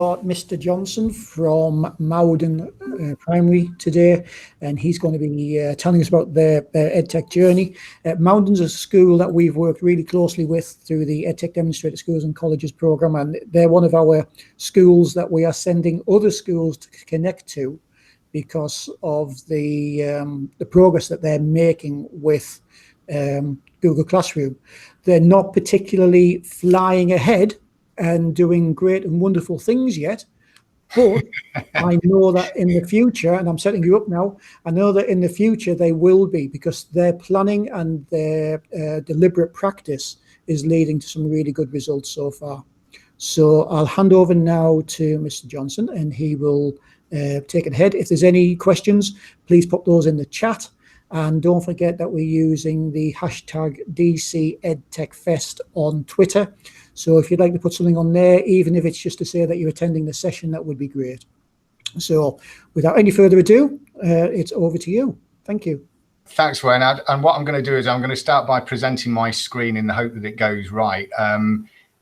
got Mr. Johnson from Mowden Primary today, and he's going to be telling us about their EdTech journey. Mowden's a school that we've worked really closely with through the EdTech Demonstrator Schools and Colleges program, and they're one of our schools that we are sending other schools to connect to because of the progress that they're making with Google Classroom. They're not particularly flying ahead and doing great and wonderful things yet, but I know that in the future, and I'm setting you up now, I know that in the future they will be, because their planning and their deliberate practice is leading to some really good results so far. So I'll hand over now to Mr. Johnson, and he will take it ahead. If there's any questions, please pop those in the chat. And don't forget that we're using the hashtag DCEdTechFest on Twitter. So if you'd like to put something on there, even if it's just to say that you're attending the session, that would be great. So without any further ado, it's over to you. Thank you. Thanks, Wayne. And what I'm going to do is I'm going to start by presenting my screen in the hope that it goes right.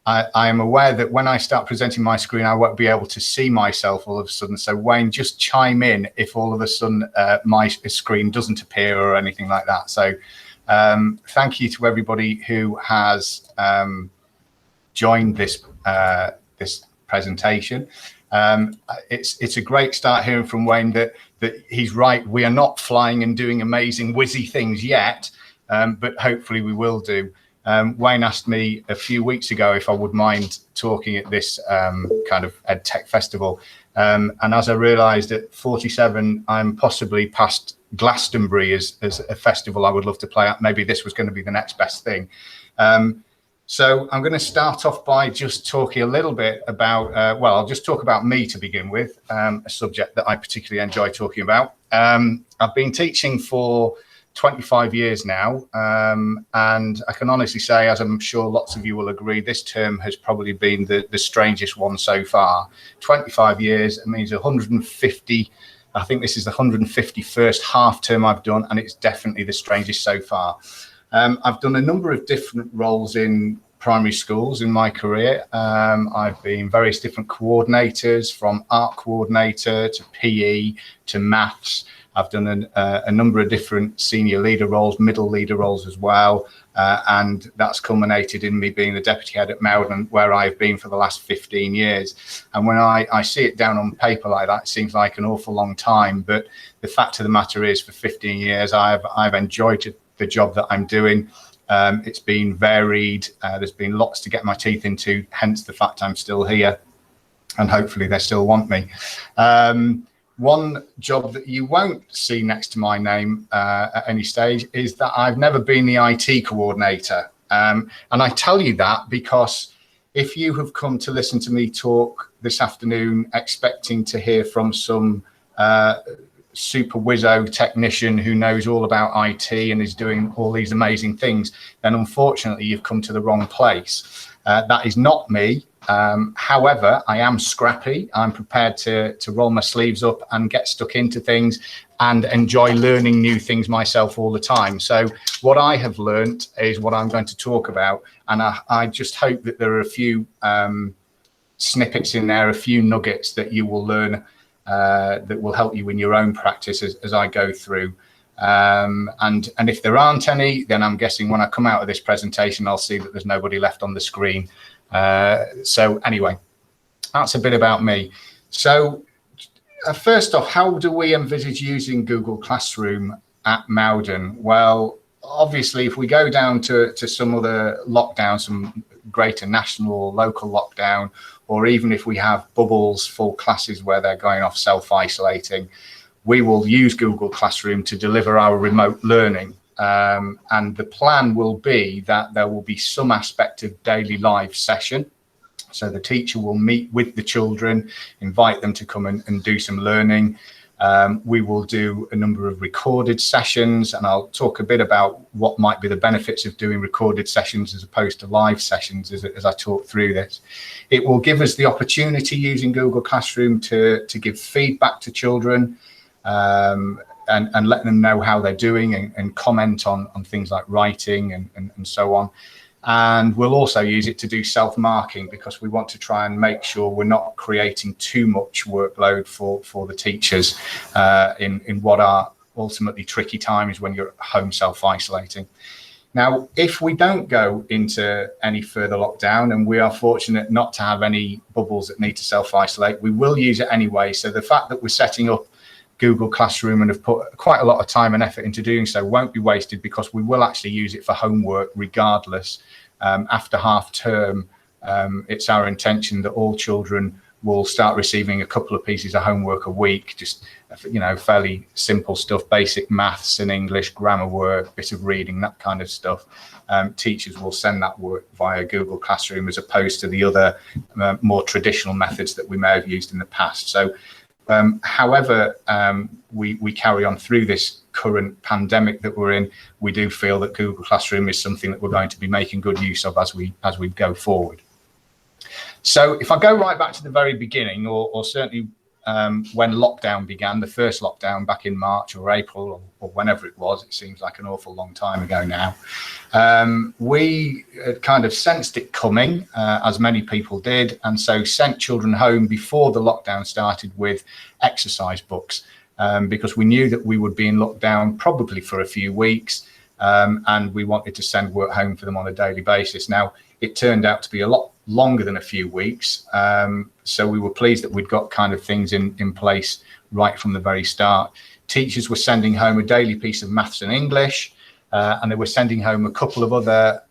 I am aware that when I start presenting my screen, I won't be able to see myself all of a sudden. So Wayne, just chime in if all of a sudden my screen doesn't appear or anything like that. So thank you to everybody who has joined this this presentation. It's a great start hearing from Wayne that he's right. We are not flying and doing amazing whizzy things yet, but hopefully we will do. Wayne asked me a few weeks ago if I would mind talking at this kind of EdTech festival. And as I realised at 47, I'm possibly past Glastonbury as a festival I would love to play at. Maybe this was going to be the next best thing. So I'm going to start off by just talking a little bit about, well, I'll just talk about me to begin with, a subject that I particularly enjoy talking about. I've been teaching for 25 years now, and I can honestly say, as I'm sure lots of you will agree, this term has probably been the strangest one so far. 25 years, it means 150, I think this is the 151st half term I've done, and it's definitely the strangest so far. I've done a number of different roles in primary schools in my career. I've been various different coordinators, from art coordinator to PE to maths. I've done a number of different senior leader roles, middle leader roles as well. And that's culminated in me being the deputy head at Mowden, where I've been for the last 15 years. And when I see it down on paper like that, it seems like an awful long time. But the fact of the matter is, for 15 years, I've enjoyed the job that I'm doing. It's been varied. There's been lots to get my teeth into, hence the fact I'm still here. And hopefully they still want me. One job that you won't see next to my name at any stage is that I've never been the IT coordinator. And I tell you that because if you have come to listen to me talk this afternoon expecting to hear from some super wizzo technician who knows all about IT and is doing all these amazing things, then unfortunately you've come to the wrong place. That is not me. However, I am scrappy. I'm prepared to roll my sleeves up and get stuck into things and enjoy learning new things myself all the time. So what I have learned is what I'm going to talk about. And I just hope that there are a few snippets in there, a few nuggets that you will learn that will help you in your own practice as I go through. And if there aren't any, then I'm guessing when I come out of this presentation, I'll see that there's nobody left on the screen. So anyway, that's a bit about me. So first off, how do we envisage using Google Classroom at Mowden? Well, obviously, if we go down to some other lockdown, some greater national or local lockdown, or even if we have bubbles, full classes where they're going off self-isolating, we will use Google Classroom to deliver our remote learning. And the plan will be that there will be some aspect of daily live session. So the teacher will meet with the children, invite them to come and do some learning. We will do a number of recorded sessions, and I'll talk a bit about what might be the benefits of doing recorded sessions as opposed to live sessions as I talk through this. It will give us the opportunity using Google Classroom to give feedback to children, and let them know how they're doing and comment on things like writing and so on. And we'll also use it to do self-marking, because we want to try and make sure we're not creating too much workload for the teachers in what are ultimately tricky times when you're at home self-isolating. Now, if we don't go into any further lockdown, and we are fortunate not to have any bubbles that need to self-isolate, we will use it anyway. So the fact that we're setting up Google Classroom and have put quite a lot of time and effort into doing so won't be wasted, because we will actually use it for homework regardless. After half term, it's our intention that all children will start receiving a couple of pieces of homework a week, just, you know, fairly simple stuff, basic maths and English, grammar work, bit of reading, that kind of stuff. Teachers will send that work via Google Classroom, as opposed to the other more traditional methods that we may have used in the past. So however we carry on through this current pandemic that we're in, we do feel that Google Classroom is something that we're going to be making good use of as we go forward. So if I go right back to the very beginning, or certainly when lockdown began, the first lockdown back in March or April, or whenever it was, it seems like an awful long time ago now, we kind of sensed it coming, as many people did, and so sent children home before the lockdown started with exercise books, because we knew that we would be in lockdown probably for a few weeks, and we wanted to send work home for them on a daily basis. Now, it turned out to be a lot longer than a few weeks, so we were pleased that we'd got kind of things in place right from the very start. Teachers were sending home a daily piece of maths and English, and they were sending home a couple of other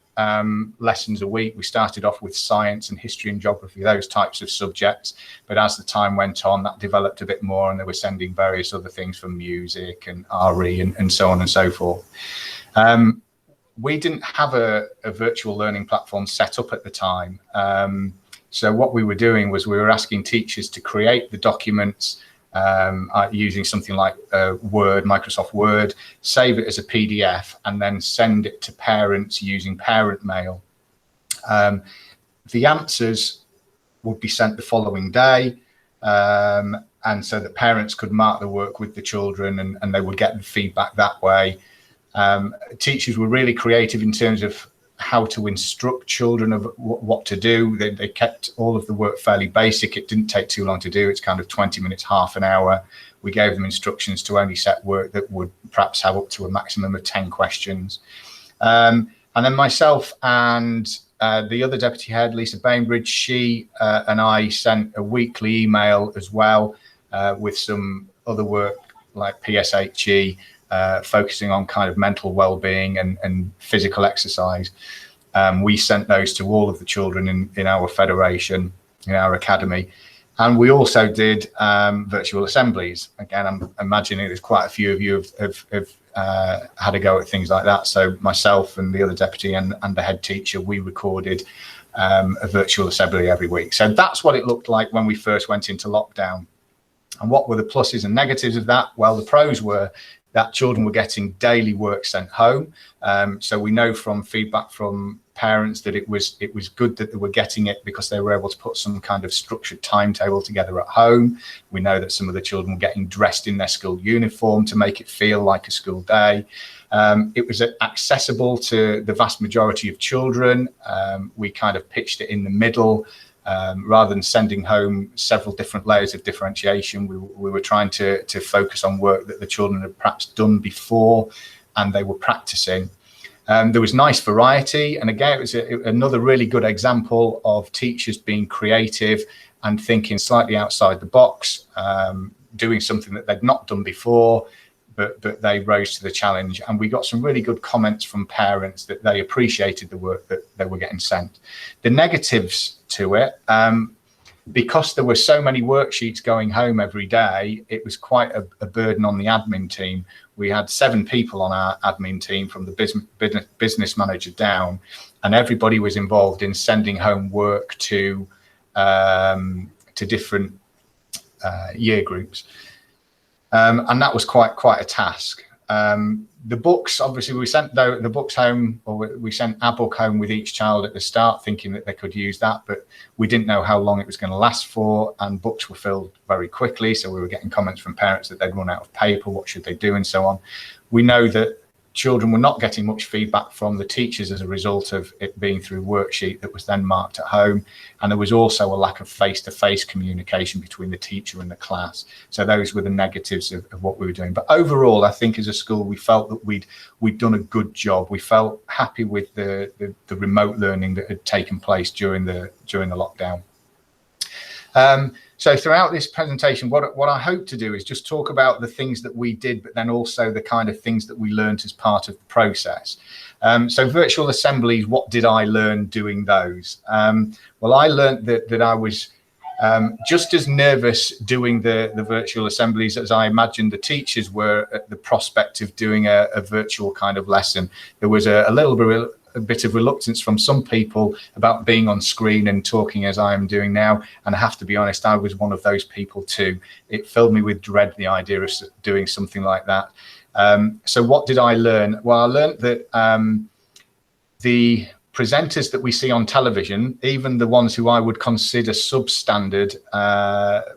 lessons a week. We started off with science and history and geography, those types of subjects, but as the time went on, that developed a bit more, and they were sending various other things from music and RE and so on and so forth. We didn't have a virtual learning platform set up at the time. So what we were doing was we were asking teachers to create the documents using something like Word, Microsoft Word, save it as a PDF, and then send it to parents using parent mail. The answers would be sent the following day, and so that parents could mark the work with the children, and they would get the feedback that way. Teachers were really creative in terms of how to instruct children of what to do. They kept all of the work fairly basic. It didn't take too long to do. It's kind of 20 minutes, half an hour. We gave them instructions to only set work that would perhaps have up to a maximum of 10 questions. And then myself and the other deputy head, Lisa Bainbridge, she and I sent a weekly email as well with some other work like PSHE, focusing on kind of mental well-being and physical exercise. We sent those to all of the children in our federation, in our academy. And we also did virtual assemblies. Again, I'm imagining there's quite a few of you have had a go at things like that. So myself and the other deputy and the head teacher, we recorded a virtual assembly every week. So that's what it looked like when we first went into lockdown. And what were the pluses and negatives of that? Well, the pros were that children were getting daily work sent home. So we know from feedback from parents that it was good that they were getting it because they were able to put some kind of structured timetable together at home. We know that some of the children were getting dressed in their school uniform to make it feel like a school day. It was accessible to the vast majority of children. We kind of pitched it in the middle. Rather than sending home several different layers of differentiation, we were trying to focus on work that the children had perhaps done before and they were practicing. There was nice variety, and again, it was another really good example of teachers being creative and thinking slightly outside the box, doing something that they'd not done before, but they rose to the challenge. And we got some really good comments from parents that they appreciated the work that they were getting sent. The negatives to it, because there were so many worksheets going home every day, it was quite a burden on the admin team. We had 7 people on our admin team from the business manager down, and everybody was involved in sending home work to different year groups. And that was quite a task. The books, obviously, we sent the books home, or we sent our book home with each child at the start, thinking that they could use that, but we didn't know how long it was going to last for, and books were filled very quickly. So we were getting comments from parents that they'd run out of paper, what should they do, and so on. We know that children were not getting much feedback from the teachers as a result of it being through worksheet that was then marked at home. And there was also a lack of face-to-face communication between the teacher and the class. So those were the negatives of what we were doing. But overall, I think as a school, we felt that we'd done a good job. We felt happy with the remote learning that had taken place during the lockdown. So throughout this presentation, what I hope to do is just talk about the things that we did, but then also the kind of things that we learned as part of the process. So virtual assemblies, what did I learn doing those? Well, I learned that I was just as nervous doing the virtual assemblies as I imagined the teachers were at the prospect of doing a virtual kind of lesson. There was a bit of reluctance from some people about being on screen and talking as I am doing now. And I have to be honest, I was one of those people too. It filled me with dread, the idea of doing something like that. So what did I learn? Well, I learned that the presenters that we see on television, even the ones who I would consider substandard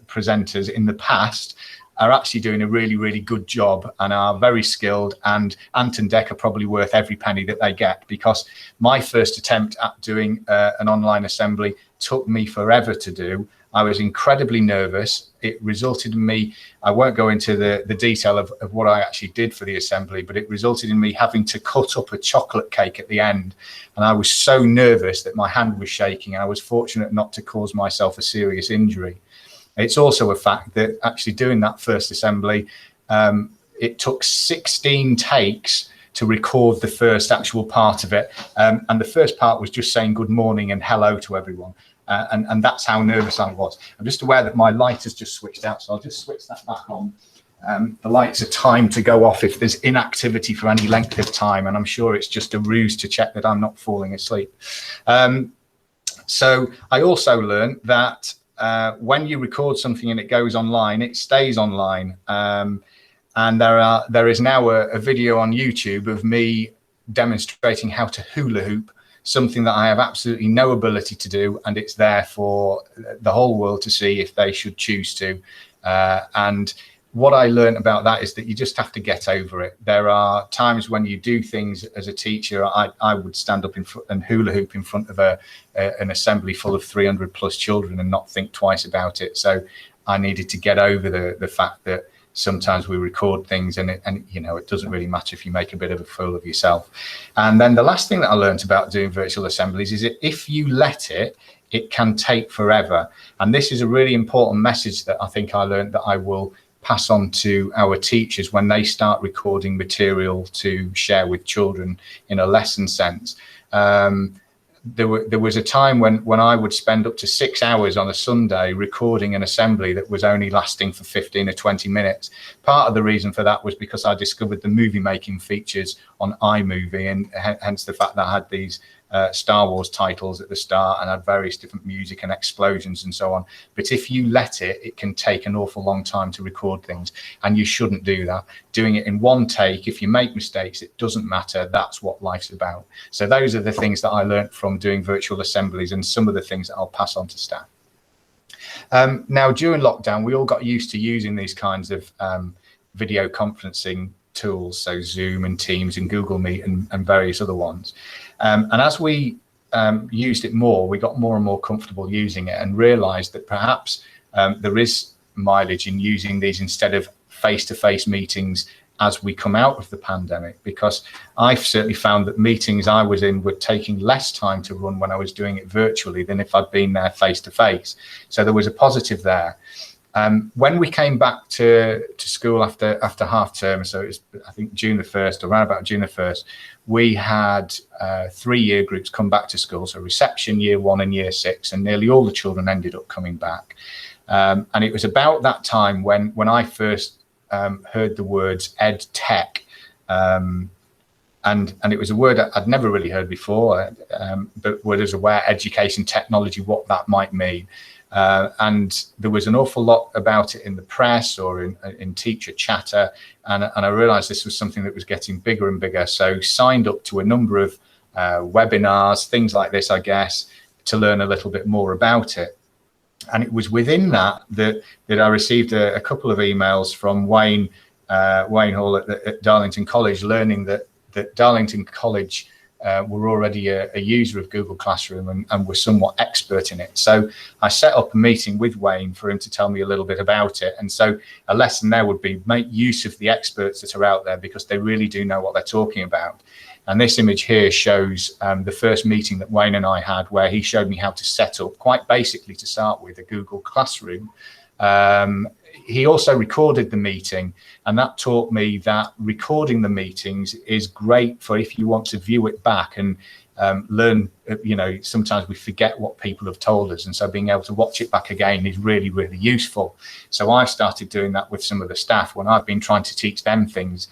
presenters in the past, are actually doing a really, really good job and are very skilled, and Ant and Dec are probably worth every penny that they get, because my first attempt at doing an online assembly took me forever to do. I was incredibly nervous. It resulted in me, I won't go into the detail of what I actually did for the assembly, but it resulted in me having to cut up a chocolate cake at the end. And I was so nervous that my hand was shaking, and I was fortunate not to cause myself a serious injury. It's also a fact that actually doing that first assembly, it took 16 takes to record the first actual part of it. And the first part was just saying good morning and hello to everyone. And that's how nervous I was. I'm just aware that my light has just switched out, so I'll just switch that back on. The lights are timed to go off if there's inactivity for any length of time, and I'm sure it's just a ruse to check that I'm not falling asleep. So I also learned that when you record something and it goes online, it stays online. And there is now a video on YouTube of me demonstrating how to hula hoop, something that I have absolutely no ability to do, and it's there for the whole world to see if they should choose to. And what I learned about that is that you just have to get over it. There are times when you do things as a teacher. I would stand up and hula hoop in front of an assembly full of 300 plus children and not think twice about it. So I needed to get over the fact that sometimes we record things and you know, it doesn't really matter if you make a bit of a fool of yourself. And then the last thing that I learned about doing virtual assemblies is that if you let it, it can take forever. And this is a really important message that I think I learned that I will pass on to our teachers when they start recording material to share with children in a lesson sense. There was a time when I would spend up to 6 hours on a Sunday recording an assembly that was only lasting for 15 or 20 minutes. Part of the reason for that was because I discovered the movie making features on iMovie, and hence the fact that I had these Star Wars titles at the start and had various different music and explosions and so on. But if you let it, it can take an awful long time to record things, and you shouldn't do that. Doing it in one take, if you make mistakes, it doesn't matter. That's what life's about. So those are the things that I learned from doing virtual assemblies, and some of the things that I'll pass on to staff. Now, during lockdown, we all got used to using these kinds of video conferencing tools, so Zoom and Teams and Google Meet and various other ones. And as we used it more, we got more and more comfortable using it, and realized that perhaps there is mileage in using these instead of face-to-face meetings as we come out of the pandemic, because I've certainly found that meetings I was in were taking less time to run when I was doing it virtually than if I'd been there face-to-face. So there was a positive there. When we came back to school after half term, so it was, I think, June the 1st, around about June the 1st, we had 3 year groups come back to school, so reception, year 1 and year 6, and nearly all the children ended up coming back. And it was about that time when I first heard the words EdTech, and it was a word I'd never really heard before, but was aware education technology, what that might mean. And there was an awful lot about it in the press or in teacher chatter, and I realized this was something that was getting bigger and bigger. So signed up to a number of webinars, things like this, I guess, to learn a little bit more about it. And it was within that I received a couple of emails from Wayne Hall at Darlington College, learning that that Darlington College were already a user of Google Classroom and were somewhat expert in it. So I set up a meeting with Wayne for him to tell me a little bit about it. And so a lesson there would be make use of the experts that are out there, because they really do know what they're talking about. And this image here shows the first meeting that Wayne and I had, where he showed me how to set up, quite basically to start with, a Google Classroom. He also recorded the meeting, and that taught me that recording the meetings is great for if you want to view it back and learn. You know, sometimes we forget what people have told us, and so being able to watch it back again is really, really useful. So I started doing that with some of the staff when I've been trying to teach them things.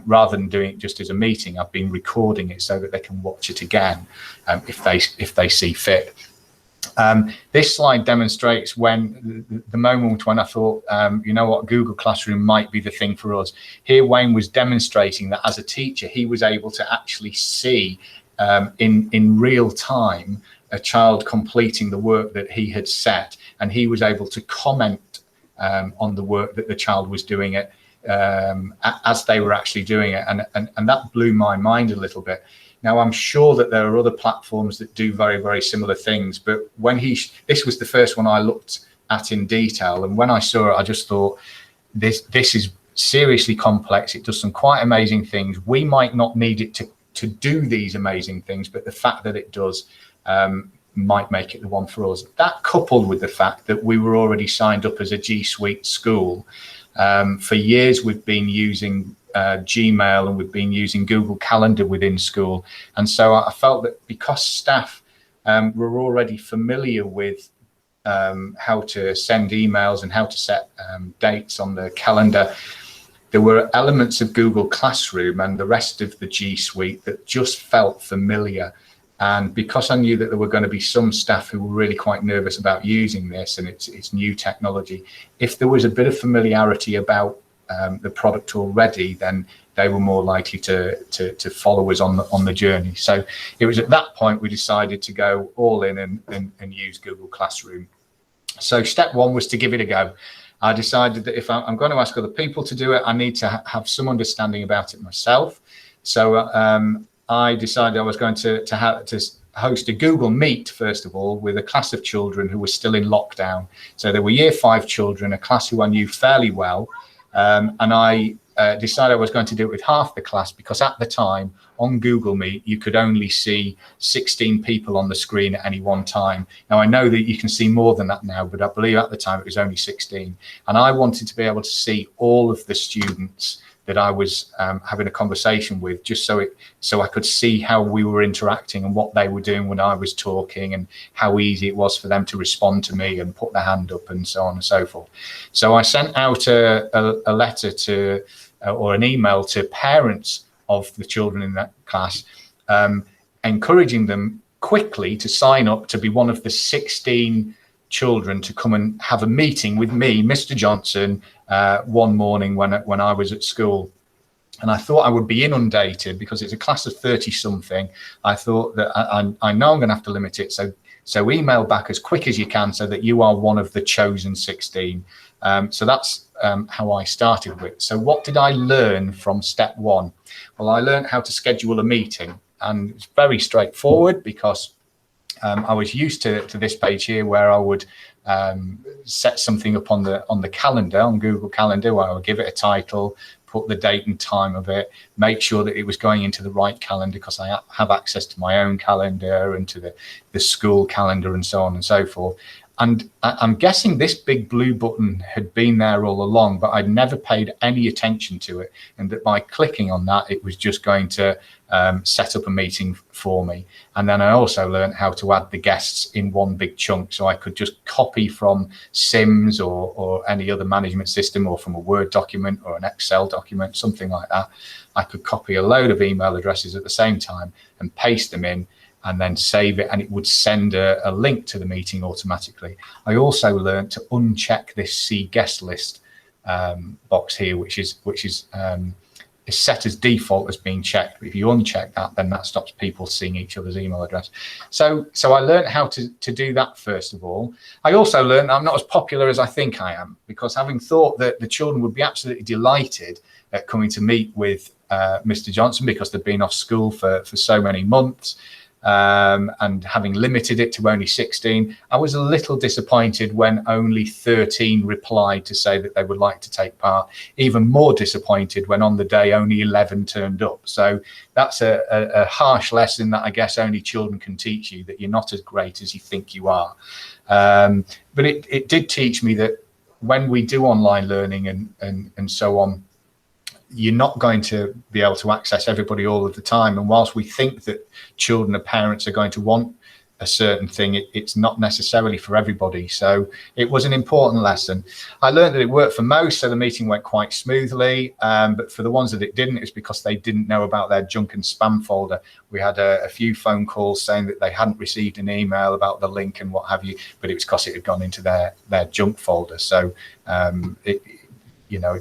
Rather than doing it just as a meeting, I've been recording it so that they can watch it again if they see fit. This slide demonstrates when the moment when I thought, you know what, Google Classroom might be the thing for us. Here, Wayne was demonstrating that as a teacher, he was able to actually see in real time a child completing the work that he had set, and he was able to comment on the work that the child was doing it as they were actually doing it, and that blew my mind a little bit. Now, I'm sure that there are other platforms that do very, very similar things, but when this was the first one I looked at in detail, and when I saw it, I just thought, this is seriously complex. It does some quite amazing things. We might not need it to do these amazing things, but the fact that it does might make it the one for us. That, coupled with the fact that we were already signed up as a G Suite school. For years, we've been using Gmail, and we've been using Google Calendar within school. And so I felt that because staff were already familiar with how to send emails and how to set dates on the calendar, there were elements of Google Classroom and the rest of the G Suite that just felt familiar. And because I knew that there were going to be some staff who were really quite nervous about using this, and it's new technology, if there was a bit of familiarity about the product already, then they were more likely to follow us on the journey. So it was at that point we decided to go all in and use Google Classroom. So step one was to give it a go. I decided that if I'm going to ask other people to do it, I need to have some understanding about it myself. So I decided I was going to host a Google Meet, first of all, with a class of children who were still in lockdown. So there were Year 5 children, a class who I knew fairly well, and I decided I was going to do it with half the class, because at the time on Google Meet, you could only see 16 people on the screen at any one time. Now, I know that you can see more than that now, but I believe at the time it was only 16. And I wanted to be able to see all of the students that I was having a conversation with, just so I could see how we were interacting and what they were doing when I was talking, and how easy it was for them to respond to me and put their hand up and so on and so forth. So I sent out a letter to or an email to parents of the children in that class, encouraging them quickly to sign up to be one of the 16 children to come and have a meeting with me, Mr. Johnson, one morning when I was at school. And I thought I would be inundated, because it's a class of 30 something. I thought that I know I'm going to have to limit it. So email back as quick as you can so that you are one of the chosen 16. So that's how I started with. So what did I learn from step one? Well, I learned how to schedule a meeting, and it's very straightforward, because I was used to this page here, where I would set something up on the calendar, on Google Calendar, where I would give it a title, put the date and time of it, make sure that it was going into the right calendar, because I have access to my own calendar and to the school calendar and so on and so forth. And I'm guessing this big blue button had been there all along, but I'd never paid any attention to it. And that by clicking on that, it was just going to set up a meeting for me. And then I also learned how to add the guests in one big chunk. So I could just copy from Sims or any other management system, or from a Word document or an Excel document, something like that. I could copy a load of email addresses at the same time and paste them in, and then save it, and it would send a link to the meeting automatically. I also learned to uncheck this See Guest List box here, which is set as default as being checked. But if you uncheck that, then that stops people seeing each other's email address. So I learned how to do that, first of all. I also learned I'm not as popular as I think I am, because having thought that the children would be absolutely delighted at coming to meet with Mr. Johnson because they'd been off school for so many months. And having limited it to only 16, I was a little disappointed when only 13 replied to say that they would like to take part. Even more disappointed when on the day only 11 turned up. So that's a harsh lesson that I guess only children can teach you, that you're not as great as you think you are. But it did teach me that when we do online learning and so on, you're not going to be able to access everybody all of the time. And whilst we think that children and parents are going to want a certain thing, it's not necessarily for everybody. So it was an important lesson. I learned that it worked for most, so the meeting went quite smoothly. But for the ones that it didn't, it's because they didn't know about their junk and spam folder. We had a few phone calls saying that they hadn't received an email about the link and what have you, but it was because it had gone into their junk folder. So it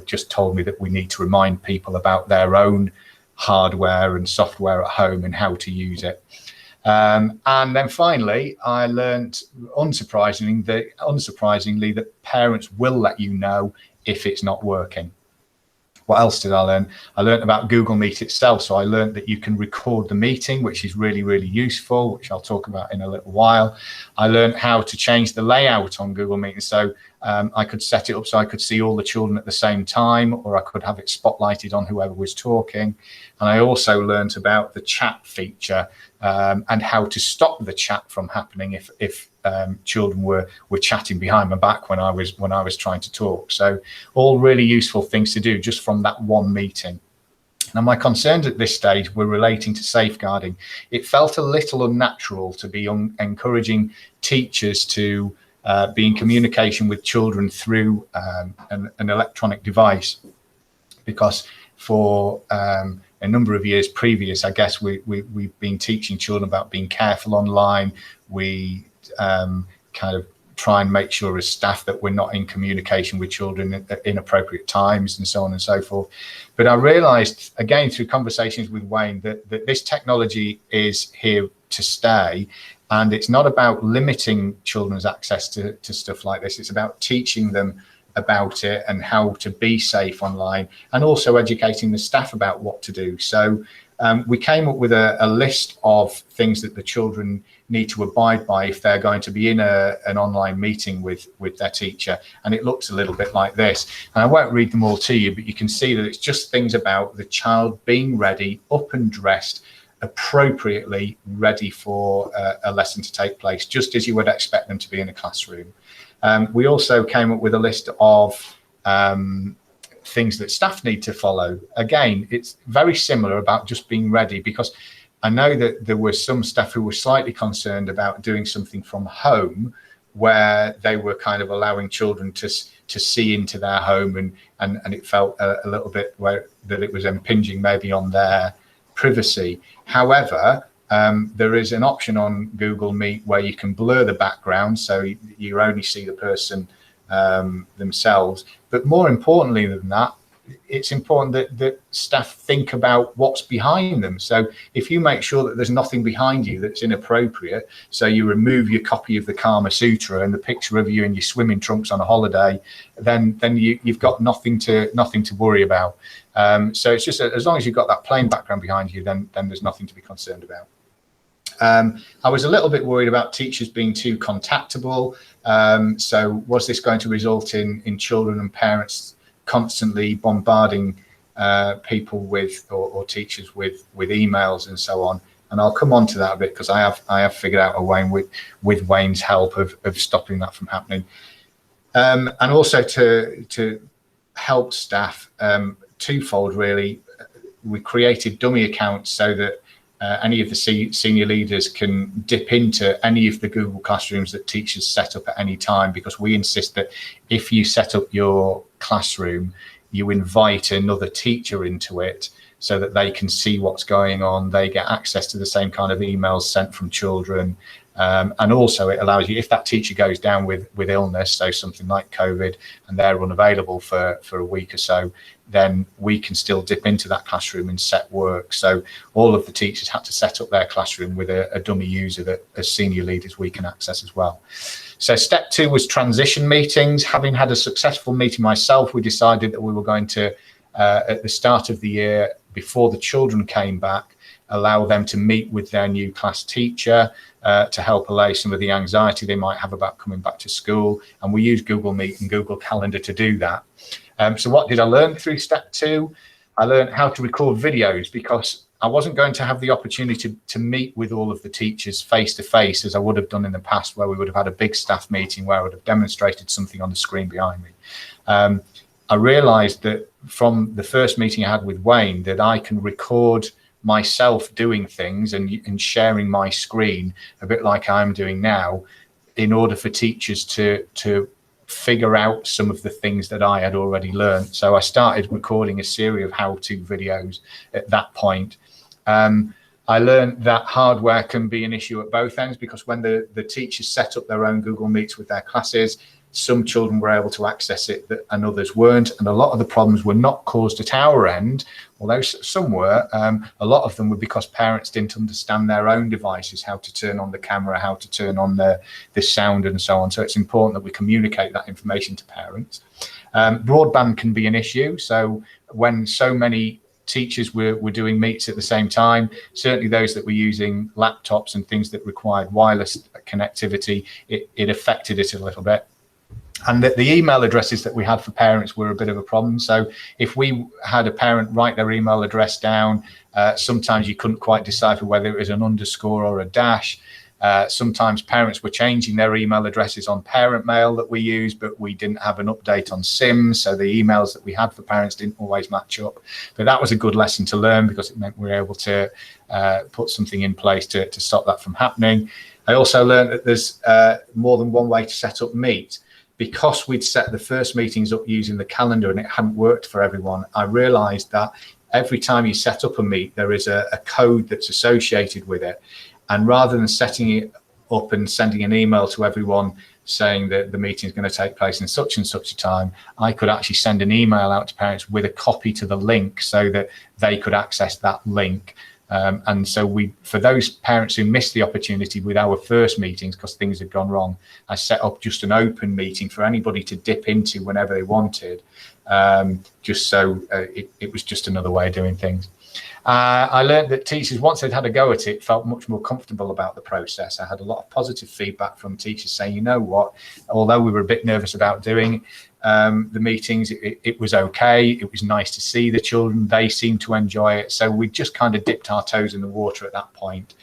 just told me that we need to remind people about their own hardware and software at home and how to use it. And then finally, I learned, unsurprisingly, that parents will let you know if it's not working. What else did I learn? I learned about Google Meet itself. So I learned that you can record the meeting, which is really, really useful, which I'll talk about in a little while. I learned how to change the layout on Google Meet. And so I could set it up so I could see all the children at the same time, or I could have it spotlighted on whoever was talking. And I also learned about the chat feature and how to stop the chat from happening if children were chatting behind my back when I was trying to talk. So all really useful things to do just from that one meeting. Now, my concerns at this stage were relating to safeguarding. It felt a little unnatural to be encouraging teachers to be in communication with children through an electronic device, because for a number of years previous, I guess we've been teaching children about being careful online. We kind of try and make sure as staff that we're not in communication with children at inappropriate times and so on and so forth. But I realized, again, through conversations with Wayne, that this technology is here to stay. And it's not about limiting children's access to stuff like this. It's about teaching them about it and how to be safe online, and also educating the staff about what to do. So we came up with a list of things that the children need to abide by if they're going to be in an online meeting with their teacher. And it looks a little bit like this. And I won't read them all to you, but you can see that it's just things about the child being ready, up and dressed, appropriately ready for a lesson to take place, just as you would expect them to be in a classroom. We also came up with a list of things that staff need to follow. Again, it's very similar about just being ready, because I know that there were some staff who were slightly concerned about doing something from home where they were kind of allowing children to see into their home, and it felt a little bit that it was impinging maybe on their privacy. However, there is an option on Google Meet where you can blur the background, so you only see the person themselves. But more importantly than that, it's important that staff think about what's behind them. So if you make sure that there's nothing behind you that's inappropriate, so you remove your copy of the Kama Sutra and the picture of you in your swimming trunks on a holiday, then you've got nothing to worry about. So it's just as long as you've got that plain background behind you, then there's nothing to be concerned about. I was a little bit worried about teachers being too contactable. So was this going to result in children and parents constantly bombarding people with or teachers with emails and so on? And I'll come on to that a bit, because I have figured out a way with Wayne's help of stopping that from happening. And also to help staff, twofold really. We created dummy accounts so that any of the senior leaders can dip into any of the Google Classrooms that teachers set up at any time, because we insist that if you set up your classroom, you invite another teacher into it so that they can see what's going on. They get access to the same kind of emails sent from children. And also it allows you, if that teacher goes down with illness, so something like COVID, and they're unavailable for a week or so, then we can still dip into that classroom and set work. So all of the teachers had to set up their classroom with a dummy user that as senior leaders we can access as well. So step 2 was transition meetings. Having had a successful meeting myself, we decided that we were going to, at the start of the year, before the children came back, allow them to meet with their new class teacher to help allay some of the anxiety they might have about coming back to school. And we use Google Meet and Google Calendar to do that. So what did I learn through step 2? I learned how to record videos, because I wasn't going to have the opportunity to meet with all of the teachers face to face as I would have done in the past, where we would have had a big staff meeting where I would have demonstrated something on the screen behind me. I realized that from the first meeting I had with Wayne, that I can record myself doing things and sharing my screen a bit like I'm doing now, in order for teachers to figure out some of the things that I had already learned. So I started recording a series of how-to videos at that point. I learned that hardware can be an issue at both ends, because when the teachers set up their own Google Meets with their classes, some children were able to access it and others weren't. And a lot of the problems were not caused at our end, although some were. A lot of them were because parents didn't understand their own devices, how to turn on the camera, how to turn on the sound and so on. So it's important that we communicate that information to parents. Broadband can be an issue. So when so many teachers were doing meets at the same time, certainly those that were using laptops and things that required wireless connectivity, it affected it a little bit. And the email addresses that we had for parents were a bit of a problem. So if we had a parent write their email address down, sometimes you couldn't quite decipher whether it was an underscore or a dash. Sometimes parents were changing their email addresses on parent mail that we use, but we didn't have an update on SIMs, so the emails that we had for parents didn't always match up. But that was a good lesson to learn, because it meant we were able to put something in place to stop that from happening. I also learned that there's more than one way to set up Meet. Because we'd set the first meetings up using the calendar and it hadn't worked for everyone, I realized that every time you set up a Meet, there is a code that's associated with it. And rather than setting it up and sending an email to everyone saying that the meeting is going to take place in such and such a time, I could actually send an email out to parents with a copy to the link so that they could access that link. And so for those parents who missed the opportunity with our first meetings because things had gone wrong, I set up just an open meeting for anybody to dip into whenever they wanted, just so it was just another way of doing things. I learned that teachers, once they'd had a go at it, felt much more comfortable about the process. I had a lot of positive feedback from teachers saying, you know what, although we were a bit nervous about doing the meetings, it was okay. It was nice to see the children. They seemed to enjoy it. So we just kind of dipped our toes in the water at that point.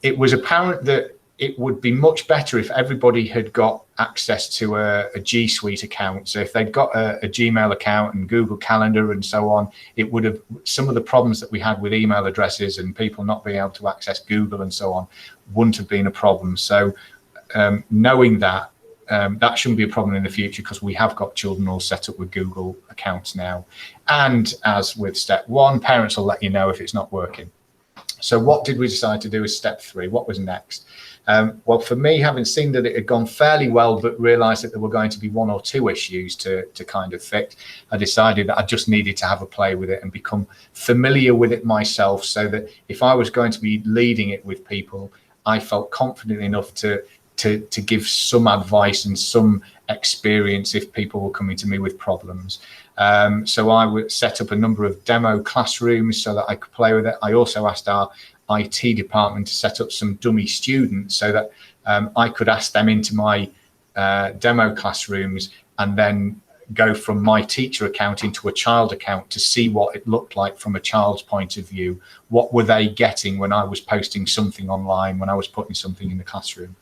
It was apparent that it would be much better if everybody had got access to a G Suite account. So if they'd got a Gmail account and Google Calendar and so on, it would have, some of the problems that we had with email addresses and people not being able to access Google and so on wouldn't have been a problem. So knowing that, that shouldn't be a problem in the future, because we have got children all set up with Google accounts now. And as with step 1, parents will let you know if it's not working. So what did we decide to do as step 3? What was next? Well, for me, having seen that it had gone fairly well, but realized that there were going to be 1 or 2 issues to kind of fix, I decided that I just needed to have a play with it and become familiar with it myself, so that if I was going to be leading it with people, I felt confident enough to give some advice and some experience if people were coming to me with problems. So I would set up a number of demo classrooms so that I could play with it. I also asked our IT department to set up some dummy students so that I could ask them into my demo classrooms and then go from my teacher account into a child account to see what it looked like from a child's point of view. What were they getting when I was posting something online, when I was putting something in the classroom?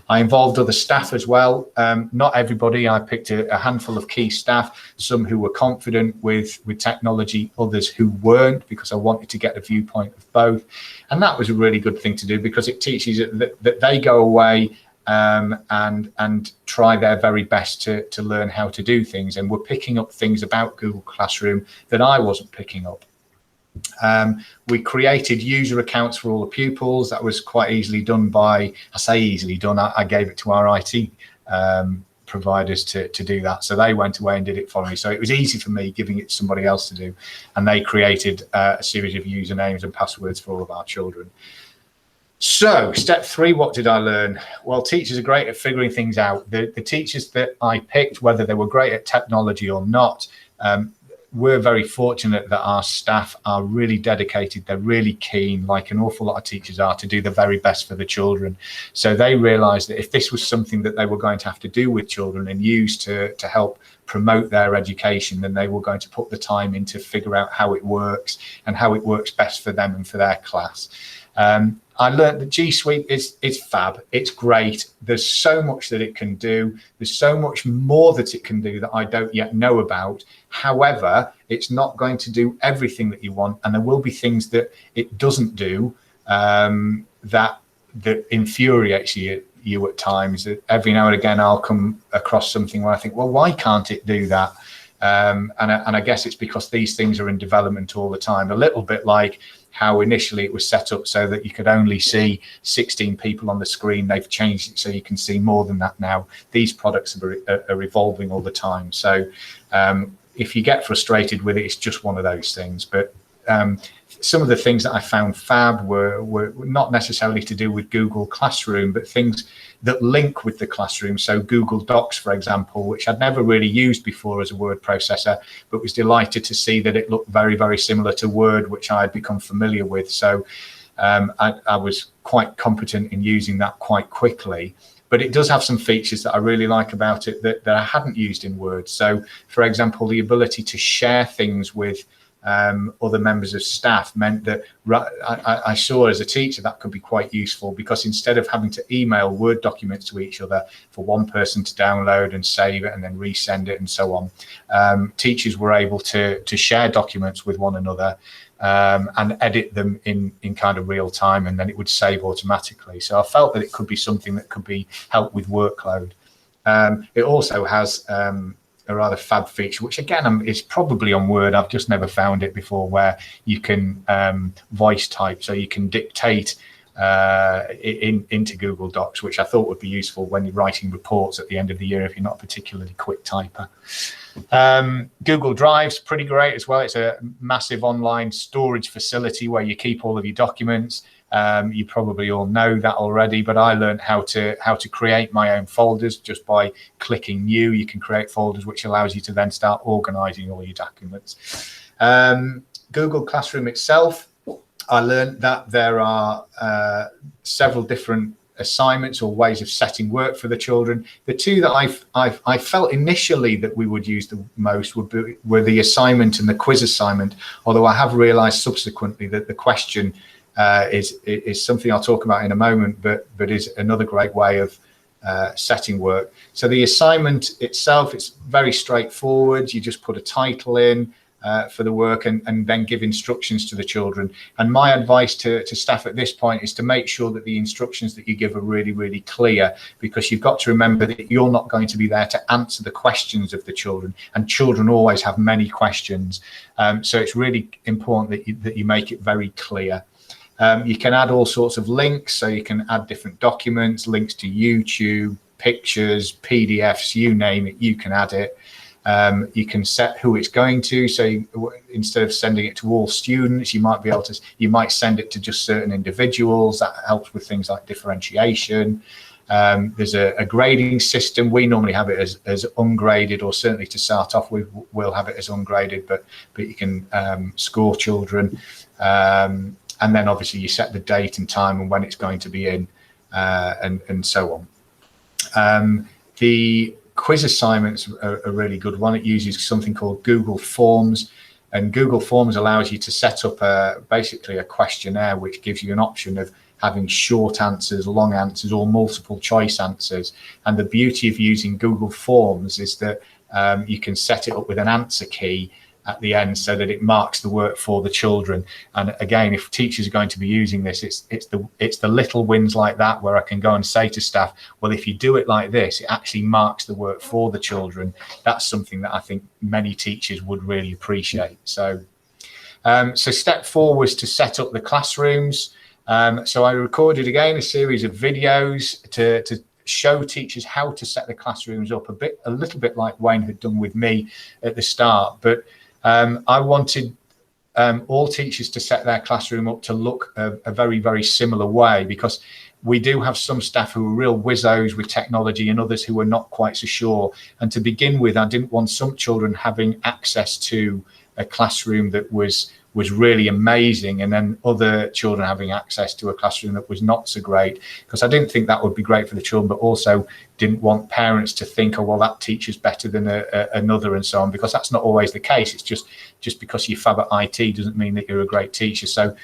I involved other staff as well. Not everybody. I picked a handful of key staff, some who were confident with technology, others who weren't, because I wanted to get a viewpoint of both. And that was a really good thing to do, because it teaches that they go away and try their very best to learn how to do things, and we're picking up things about Google Classroom that I wasn't picking up. We created user accounts for all the pupils. That was quite easily done by, I say easily done, I gave it to our IT providers to do that. So they went away and did it for me. So it was easy for me giving it to somebody else to do. And they created a series of usernames and passwords for all of our children. So step 3, what did I learn? Well, teachers are great at figuring things out. The teachers that I picked, whether they were great at technology or not, we're very fortunate that our staff are really dedicated. They're really keen, like an awful lot of teachers are, to do the very best for the children. So they realised that if this was something that they were going to have to do with children and use to help promote their education, then they were going to put the time in to figure out how it works and how it works best for them and for their class. I learned that G Suite is fab. It's great. There's so much that it can do. There's so much more that it can do that I don't yet know about. However, it's not going to do everything that you want, and there will be things that it doesn't do that infuriates you at times. Every now and again, I'll come across something where I think, well, why can't it do that? And I guess it's because these things are in development all the time. A little bit like how initially it was set up so that you could only see 16 people on the screen. They've changed it so you can see more than that now. These products are evolving all the time. So if you get frustrated with it, it's just one of those things. But some of the things that I found fab were not necessarily to do with Google Classroom, but things that link with the classroom. So Google Docs, for example, which I'd never really used before as a word processor, but was delighted to see that it looked very, very similar to Word, which I had become familiar with. So I was quite competent in using that quite quickly. But it does have some features that I really like about it that I hadn't used in Word. So, for example, the ability to share things with other members of staff meant that I saw as a teacher that could be quite useful, because instead of having to email Word documents to each other for one person to download and save it and then resend it and so on, teachers were able to share documents with one another and edit them in kind of real time, and then it would save automatically. So I felt that it could be something that could be help with workload. It also has a rather fab feature, which again is probably on Word. I've just never found it before, where you can voice type, so you can dictate into Google Docs, which I thought would be useful when you're writing reports at the end of the year if you're not a particularly quick typer. Google Drive's pretty great as well. It's a massive online storage facility where you keep all of your documents. You probably all know that already, but I learned how to create my own folders just by clicking new. You can create folders, which allows you to then start organizing all your documents. Google Classroom itself, I learned that there are several different assignments or ways of setting work for the children. The two that I felt initially that we would use the most were the assignment and the quiz assignment, although I have realized subsequently that the question is something I'll talk about in a moment, but is another great way of setting work. So the assignment itself, it's very straightforward. You just put a title in for the work and then give instructions to the children. And my advice to staff at this point is to make sure that the instructions that you give are really, really clear, because you've got to remember that you're not going to be there to answer the questions of the children, and children always have many questions. So it's really important that you make it very clear. You can add all sorts of links, so you can add different documents, links to YouTube, pictures, PDFs, you name it, you can add it. You can set who it's going to, so instead of sending it to all students, you might send it to just certain individuals. That helps with things like differentiation. There's a grading system. We normally have it as ungraded, or certainly to start off with, we'll have it as ungraded, but you can score children. And then obviously you set the date and time and when it's going to be in, and so on. The quiz assignments are a really good one. It uses something called Google Forms, and Google Forms allows you to set up basically a questionnaire which gives you an option of having short answers, long answers, or multiple choice answers. And the beauty of using Google Forms is that you can set it up with an answer key at the end so that it marks the work for the children. And again, if teachers are going to be using this, it's the little wins like that where I can go and say to staff, well, if you do it like this, it actually marks the work for the children. That's something that I think many teachers would really appreciate. So step 4 was to set up the classrooms. So I recorded again a series of videos to show teachers how to set the classrooms up, a little bit like Wayne had done with me at the start. But I wanted all teachers to set their classroom up to look a very, very similar way, because we do have some staff who are real wizzos with technology and others who are not quite so sure. And to begin with, I didn't want some children having access to a classroom that was really amazing, and then other children having access to a classroom that was not so great, because I didn't think that would be great for the children, but also didn't want parents to think, oh, well, that teacher's better than another, and so on, because that's not always the case. It's just because you're fab at IT doesn't mean that you're a great teacher. So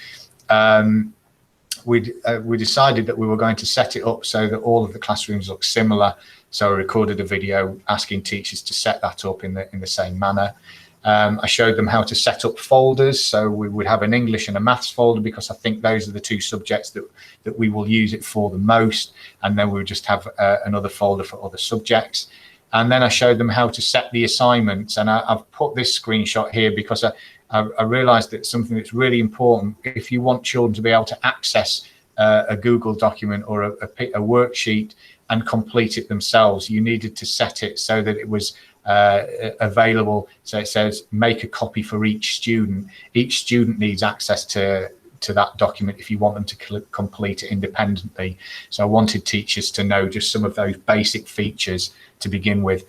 we decided that we were going to set it up so that all of the classrooms look similar. So I recorded a video asking teachers to set that up in the same manner. I showed them how to set up folders. So we would have an English and a maths folder, because I think those are the two subjects that we will use it for the most. And then we would just have another folder for other subjects. And then I showed them how to set the assignments. And I've put this screenshot here because I realized that something that's really important, if you want children to be able to access a Google document or a worksheet and complete it themselves, you needed to set it so that it was available. So it says make a copy for each student. Each student needs access to that document if you want them to complete it independently. So I wanted teachers to know just some of those basic features to begin with.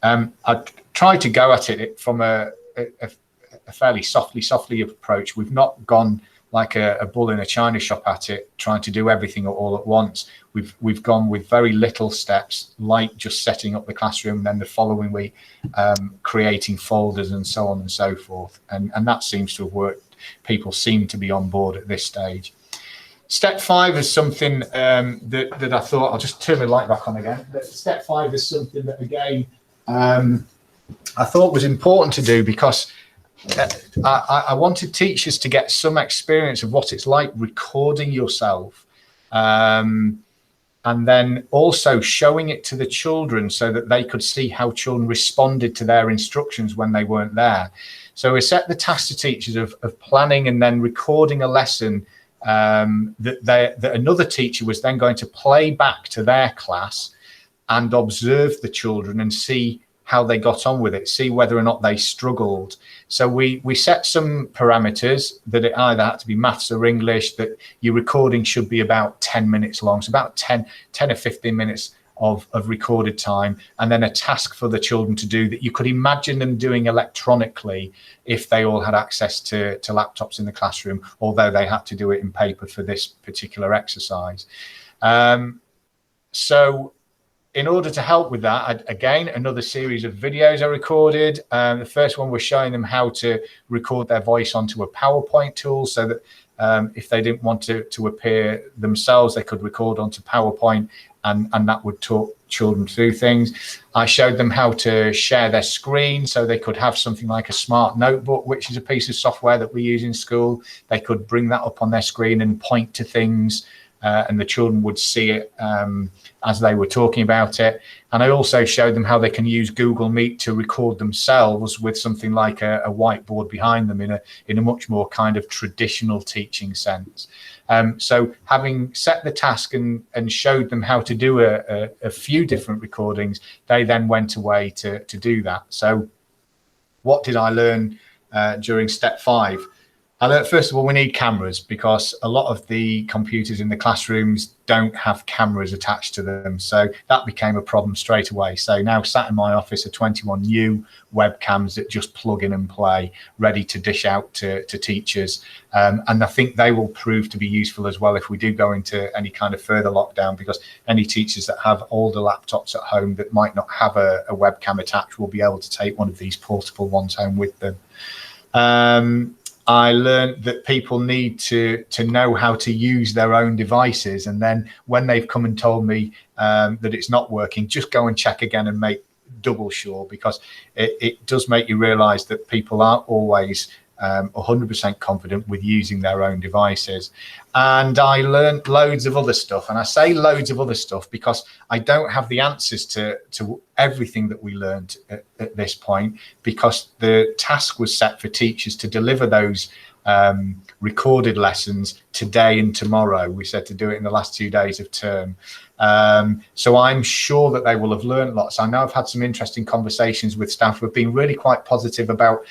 I tried to go at it from a fairly softly approach. We've not gone like a bull in a china shop at it, trying to do everything all at once. We've gone with very little steps, like just setting up the classroom, and then the following week creating folders and so on and so forth. And that seems to have worked. People seem to be on board at this stage. Step 5 is something that I thought, I'll just turn the light back on again. Step 5 is something that, again, I thought was important to do, because I wanted teachers to get some experience of what it's like recording yourself, and then also showing it to the children so that they could see how children responded to their instructions when they weren't there. So we set the task to teachers of planning and then recording a lesson that another teacher was then going to play back to their class and observe the children and see how they got on with it, see whether or not they struggled. So we set some parameters that it either had to be maths or English, that your recording should be about 10 minutes long, so about 10 or 15 minutes of recorded time, and then a task for the children to do that you could imagine them doing electronically if they all had access to laptops in the classroom, although they had to do it in paper for this particular exercise. So in order to help with that, again, another series of videos I recorded. The first one was showing them how to record their voice onto a PowerPoint tool, so that if they didn't want to appear themselves, they could record onto PowerPoint, and that would talk children through things. I showed them how to share their screen, so they could have something like a smart notebook, which is a piece of software that we use in school. They could bring that up on their screen and point to things, and the children would see it as they were talking about it. And I also showed them how they can use Google Meet to record themselves with something like a whiteboard behind them in a much more kind of traditional teaching sense. So having set the task and showed them how to do a few different recordings, they then went away to do that. So what did I learn during step 5? I learned, first of all, we need cameras, because a lot of the computers in the classrooms don't have cameras attached to them. So that became a problem straight away. So now sat in my office are 21 new webcams that just plug in and play, ready to dish out to teachers. And I think they will prove to be useful as well if we do go into any kind of further lockdown, because any teachers that have older laptops at home that might not have a webcam attached will be able to take one of these portable ones home with them. I learned that people need to know how to use their own devices, and then when they've come and told me that it's not working, just go and check again and make double sure, because it does make you realize that people aren't always 100% confident with using their own devices. And I learned loads of other stuff, and I say loads of other stuff because I don't have the answers to everything that we learned at this point, because the task was set for teachers to deliver those recorded lessons today and tomorrow. We said to do it in the last 2 days of term. So I'm sure that they will have learned lots. I know I've had some interesting conversations with staff who have been really quite positive about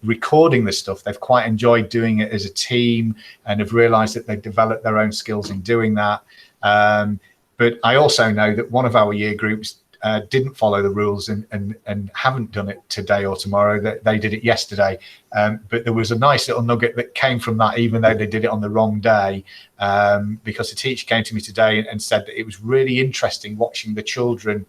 recording this stuff. They've quite enjoyed doing it as a team and have realized that they've developed their own skills in doing that. But I also know that one of our year groups didn't follow the rules and haven't done it today or tomorrow, that they did it yesterday. But there was a nice little nugget that came from that, even though they did it on the wrong day, because a teacher came to me today and said that it was really interesting watching the children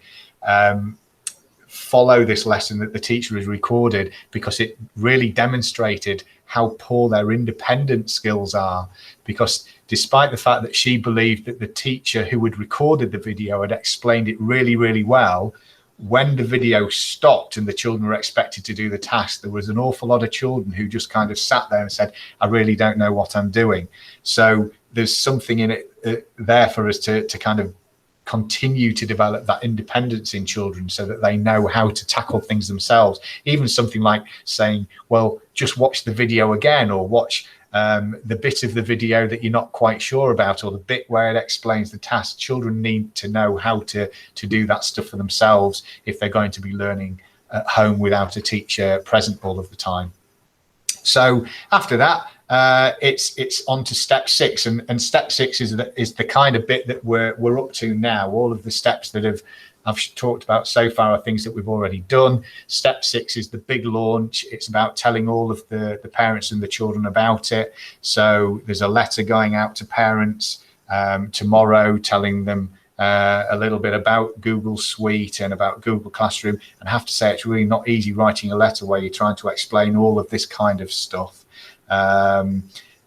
follow this lesson that the teacher has recorded, because it really demonstrated how poor their independent skills are. Because despite the fact that she believed that the teacher who had recorded the video had explained it really, really well, when the video stopped and the children were expected to do the task, there was an awful lot of children who just kind of sat there and said, I really don't know what I'm doing. So there's something in it there for us to kind of continue to develop that independence in children, so that they know how to tackle things themselves. Even something like saying, well, just watch the video again, or watch the bit of the video that you're not quite sure about, or the bit where it explains the task. Children need to know how to do that stuff for themselves if they're going to be learning at home without a teacher present all of the time. So after that, it's on to step 6, and step 6 is the kind of bit that we're up to now. All of the steps that I've talked about so far are things that we've already done. Step 6 is the big launch. It's about telling all of the parents and the children about it. So there's a letter going out to parents tomorrow, telling them a little bit about Google Suite and about Google Classroom. And I have to say, it's really not easy writing a letter where you're trying to explain all of this kind of stuff.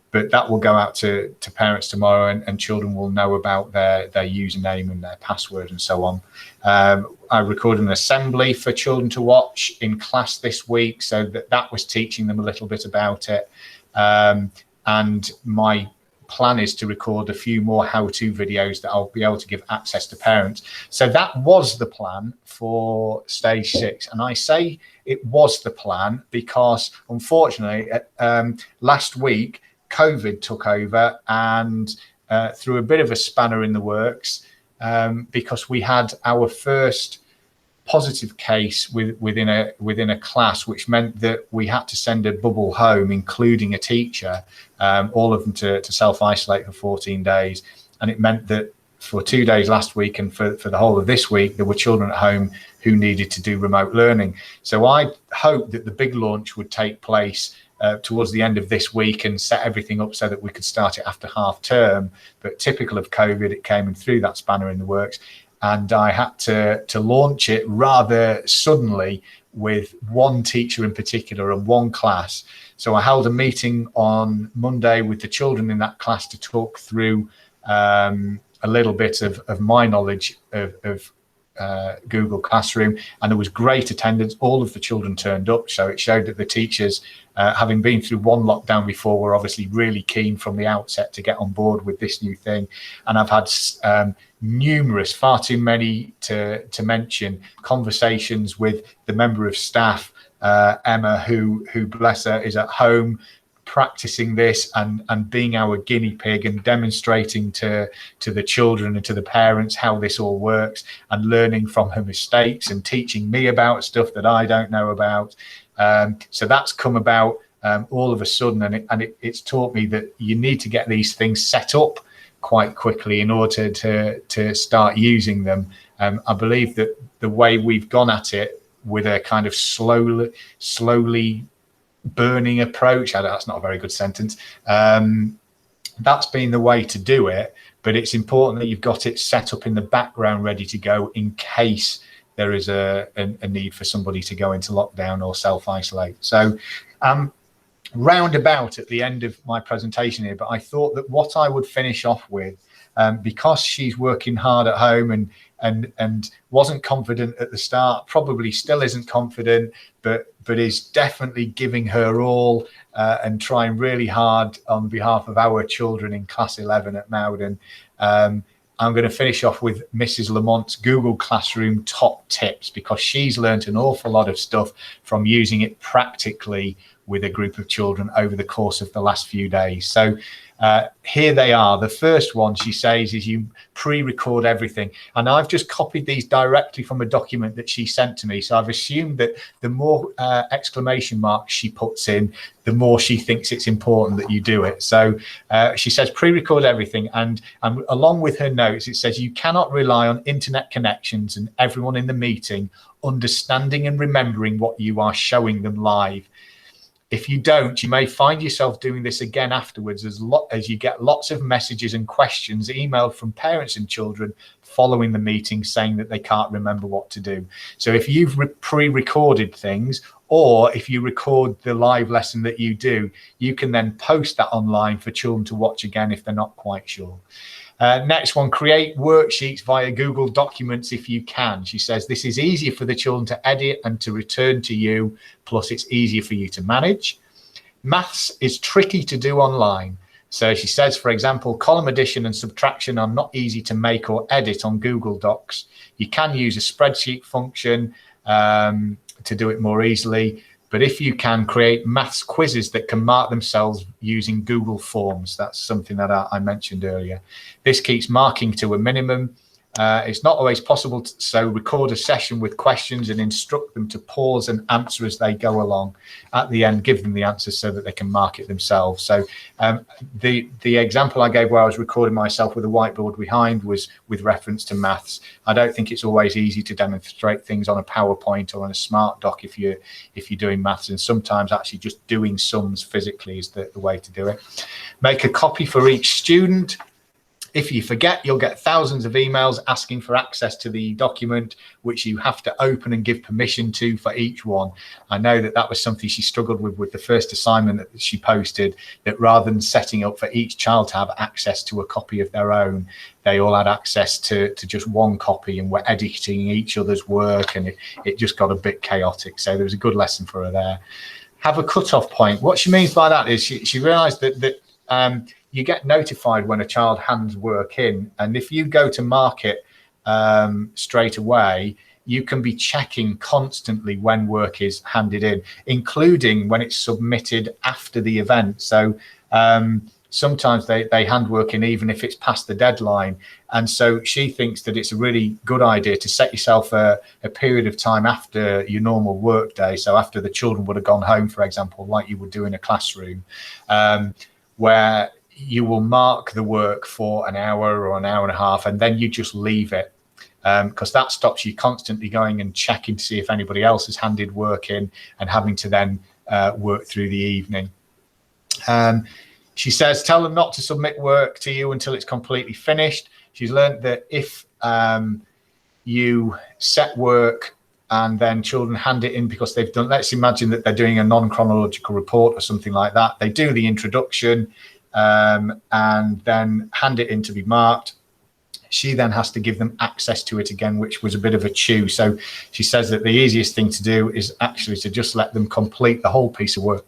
But that will go out to parents tomorrow, and children will know about their username and their password and so on. I recorded an assembly for children to watch in class this week, so that was teaching them a little bit about it. And my plan is to record a few more how-to videos that I'll be able to give access to parents. So that was the plan for stage 6. And I say it was the plan because, unfortunately, last week, COVID took over and threw a bit of a spanner in the works, because we had our first positive case within a class, which meant that we had to send a bubble home, including a teacher, all of them to self-isolate for 14 days. And it meant that for 2 days last week and for the whole of this week, there were children at home who needed to do remote learning. So I hoped that the big launch would take place towards the end of this week and set everything up so that we could start it after half term. But typical of COVID, it came and threw that spanner in the works. And I had to launch it rather suddenly with one teacher in particular and one class. So I held a meeting on Monday with the children in that class to talk through a little bit of my knowledge of Google Classroom, and there was great attendance. All of the children turned up, so it showed that the teachers, having been through one lockdown before, were obviously really keen from the outset to get on board with this new thing. And I've had numerous, far too many to mention, conversations with the member of staff, Emma, who bless her, is at home practicing this and being our guinea pig and demonstrating to the children and to the parents how this all works, and learning from her mistakes and teaching me about stuff that I don't know about. So that's come about all of a sudden, and it's taught me that you need to get these things set up quite quickly in order to start using them. I believe that the way we've gone at it with a kind of slowly burning approach, that's not a very good sentence, that's been the way to do it. But it's important that you've got it set up in the background ready to go in case there is a need for somebody to go into lockdown or self-isolate. So roundabout at the end of my presentation here, but I thought that what I would finish off with, because she's working hard at home and wasn't confident at the start, probably still isn't confident, but is definitely giving her all and trying really hard on behalf of our children in class 11 at Mowden. I'm going to finish off with Mrs. Lamont's Google Classroom top tips, because she's learned an awful lot of stuff from using it practically with a group of children over the course of the last few days. So Here they are. The first one, she says, is you pre-record everything. And I've just copied these directly from a document that she sent to me. So I've assumed that the more exclamation marks she puts in, the more she thinks it's important that you do it. So she says pre-record everything. And along with her notes, it says you cannot rely on internet connections and everyone in the meeting understanding and remembering what you are showing them live. If you don't, you may find yourself doing this again afterwards as you get lots of messages and questions emailed from parents and children following the meeting saying that they can't remember what to do. So if you've pre-recorded things, or if you record the live lesson that you do, you can then post that online for children to watch again if they're not quite sure. Next one, create worksheets via Google Documents if you can. She says this is easier for the children to edit and to return to you, plus it's easier for you to manage. Maths is tricky to do online. So she says, for example, column addition and subtraction are not easy to make or edit on Google Docs. You can use a spreadsheet function to do it more easily. But if you can create maths quizzes that can mark themselves using Google Forms, that's something that I mentioned earlier. This keeps marking to a minimum. It's not always possible, so record a session with questions and instruct them to pause and answer as they go along. At the end, give them the answers so that they can mark it themselves. So the example I gave where I was recording myself with a whiteboard behind was with reference to maths. I don't think it's always easy to demonstrate things on a PowerPoint or on a smart doc if you're doing maths, and sometimes actually just doing sums physically is the way to do it. Make a copy for each student. If you forget, you'll get thousands of emails asking for access to the document, which you have to open and give permission to for each one. I know that was something she struggled with the first assignment that she posted, that rather than setting up for each child to have access to a copy of their own, they all had access to just one copy and were editing each other's work, and it just got a bit chaotic. So there was a good lesson for her there. Have a cutoff point. What she means by that is she realized that you get notified when a child hands work in, and if you go to mark it straight away, you can be checking constantly when work is handed in, including when it's submitted after the event. So sometimes they hand work in even if it's past the deadline, and so she thinks that it's a really good idea to set yourself a period of time after your normal work day, so after the children would have gone home, for example, like you would do in a classroom, where you will mark the work for an hour or an hour and a half, and then you just leave it, because that stops you constantly going and checking to see if anybody else has handed work in and having to then work through the evening. She says, tell them not to submit work to you until it's completely finished. She's learned that if you set work and then children hand it in because they've done, let's imagine that they're doing a non-chronological report or something like that. They do the introduction and then hand it in to be marked. She then has to give them access to it again, which was a bit of a chew. So she says that the easiest thing to do is actually to just let them complete the whole piece of work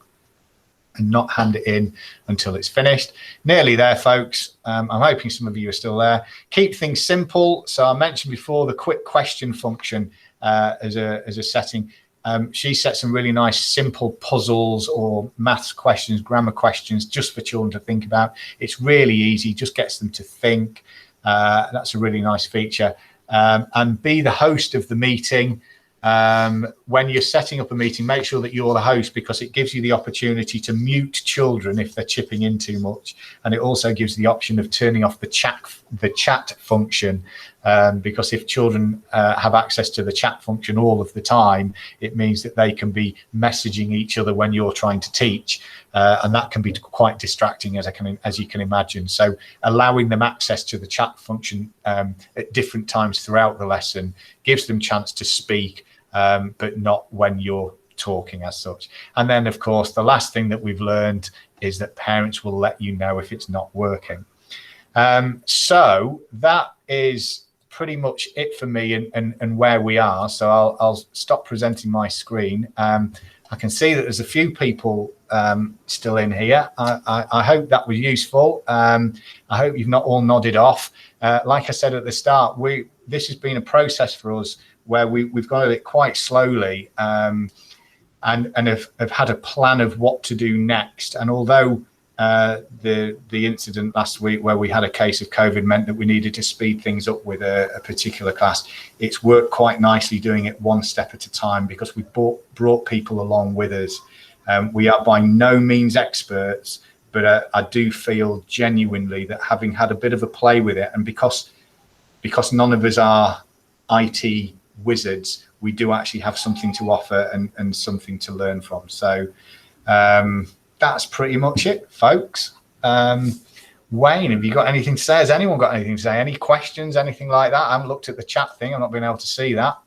and not hand it in until it's finished. Nearly there, folks. I'm hoping some of you are still there. Keep things simple. So I mentioned before the quick question function as a setting. She sets some really nice simple puzzles or maths questions, grammar questions, just for children to think about. It's really easy, just gets them to think. That's a really nice feature. And be the host of the meeting. When you're setting up a meeting, make sure that you're the host, because it gives you the opportunity to mute children if they're chipping in too much, and it also gives the option of turning off the chat function, because if children have access to the chat function all of the time, it means that they can be messaging each other when you're trying to teach, and that can be quite distracting, as you can imagine. So allowing them access to the chat function at different times throughout the lesson gives them chance to speak, but not when you're talking as such. And then, of course, the last thing that we've learned is that parents will let you know if it's not working. So that is pretty much it for me and where we are. So I'll stop presenting my screen. I can see that there's a few people still in here. I hope that was useful. I hope you've not all nodded off. Like I said at the start, this has been a process for us where we've gone at it quite slowly, and have had a plan of what to do next. And although the incident last week where we had a case of COVID meant that we needed to speed things up with a particular class. It's worked quite nicely doing it one step at a time because we brought people along with us. We are by no means experts, but I do feel genuinely that having had a bit of a play with it, and because none of us are IT wizards, we do actually have something to offer and something to learn from. So that's pretty much it, folks. Wayne, have you got anything to say? Has anyone got anything to say? Any questions, anything like that? I haven't looked at the chat thing. I've not been able to see that.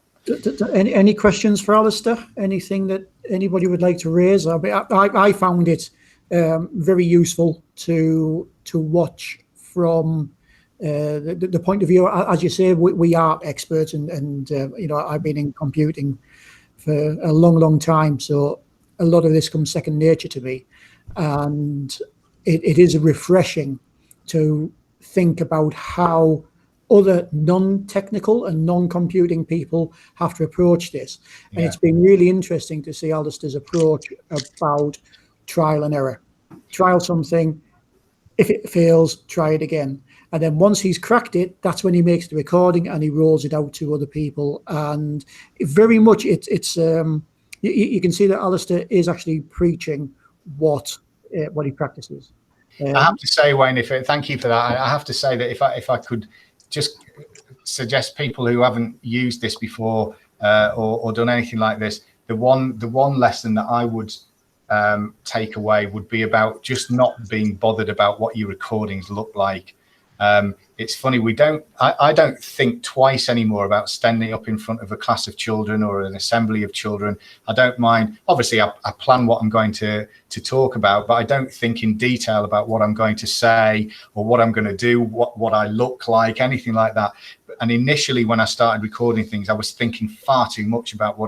Any questions for Alistair? Anything that anybody would like to raise? I found it very useful to watch from the point of view. As you say, we are experts, and you know, I've been in computing for a long time, so a lot of this comes second nature to me, and it is refreshing to think about how other non-technical and non-computing people have to approach this. And it's been really interesting to see Alistair's approach about trial and error. Trial something, if it fails, try it again. And then once he's cracked it, that's when he makes the recording and he rolls it out to other people. And very much it's you can see that Alistair is actually preaching what he practices. I have to say, Wayne, thank you for that. I have to say that if I could just suggest people who haven't used this before or done anything like this, the one lesson that I would take away would be about just not being bothered about what your recordings look like. It's funny, I don't think twice anymore about standing up in front of a class of children or an assembly of children. I don't mind. Obviously, I plan what I'm going to talk about, but I don't think in detail about what I'm going to say or what I'm going to do, what I look like, anything like that. And initially, when I started recording things, I was thinking far too much about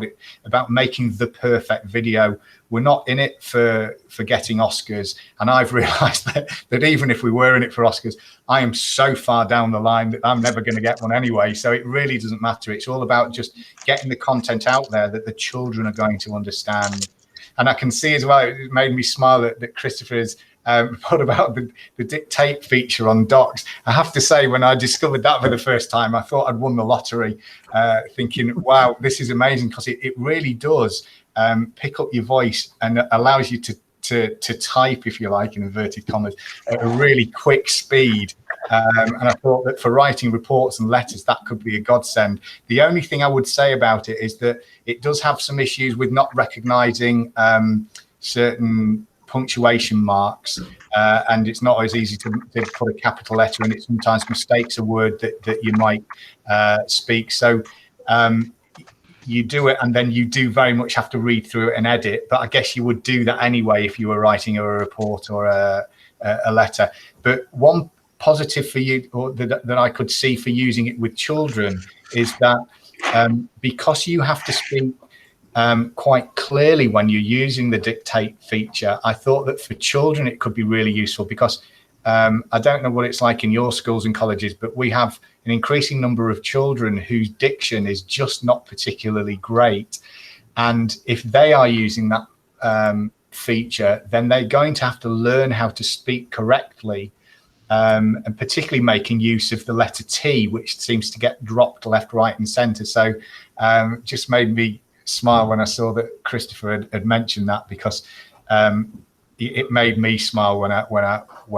about making the perfect video. We're not in it for getting Oscars, and I've realised that even if we were in it for Oscars, I am so far down the line that I'm never going to get one anyway. So it really doesn't matter. It's all about just getting the content out there that the children are going to understand. And I can see as well, it made me smile that Christopher has put about the dictate feature on docs. I have to say, when I discovered that for the first time, I thought I'd won the lottery, thinking, wow, this is amazing, because it really does pick up your voice and allows you to type, if you like, in inverted commas, at a really quick speed. And I thought that for writing reports and letters, that could be a godsend. The only thing I would say about it is that it does have some issues with not recognizing certain punctuation marks, and it's not as easy to put a capital letter in it. Sometimes mistakes a word that you might speak. So you do it, and then you do very much have to read through it and edit. But I guess you would do that anyway if you were writing a report or a letter. But one positive for you, or that I could see for using it with children, is that because you have to speak quite clearly when you're using the dictate feature, I thought that for children it could be really useful, because I don't know what it's like in your schools and colleges, but we have an increasing number of children whose diction is just not particularly great. And if they are using that feature, then they're going to have to learn how to speak correctly, and particularly making use of the letter T, which seems to get dropped left, right and centre. So just made me smile when I saw that Christopher had mentioned that, because it made me smile when